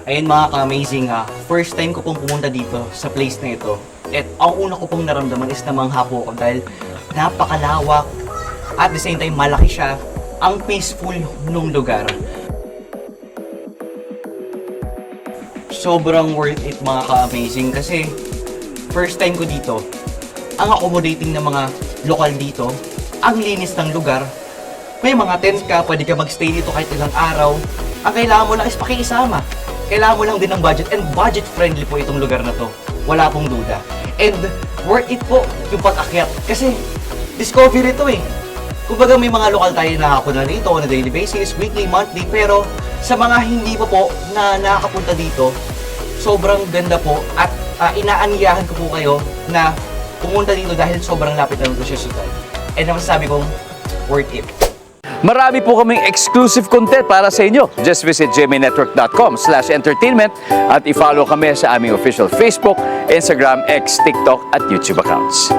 Ayun mga ka-amazing, first time ko pong pumunta dito sa place na ito. At ang una ko pong naramdaman is namangha po ako dahil napakalawak at the same time malaki siya. Ang peaceful nung lugar. Sobrang worth it mga ka-amazing kasi first time ko dito. Ang accommodating ng mga lokal dito, ang linis ng lugar. May mga tent ka, pwede ka magstay dito kahit ilang araw. Ang kailangan mo lang is pakikisama. Kailangan mo lang din ng budget and budget friendly po itong lugar na to. Wala pong duda. And worth it po yung pag-akyat kasi discovery to eh. Kumbaga may mga lokal tayo na nakapunta dito on a daily basis, weekly, monthly, pero sa mga hindi pa po na nakakapunta dito, sobrang ganda po at inaanyayahan ko po kayo na pumunta dito dahil sobrang lapit lang ito siya sa siyudad. And ang masasabi kong worth it. Marami po kaming exclusive content para sa inyo. Just visit gmanetwork.com/entertainment at i-follow kami sa aming official Facebook, Instagram, X, TikTok at YouTube accounts.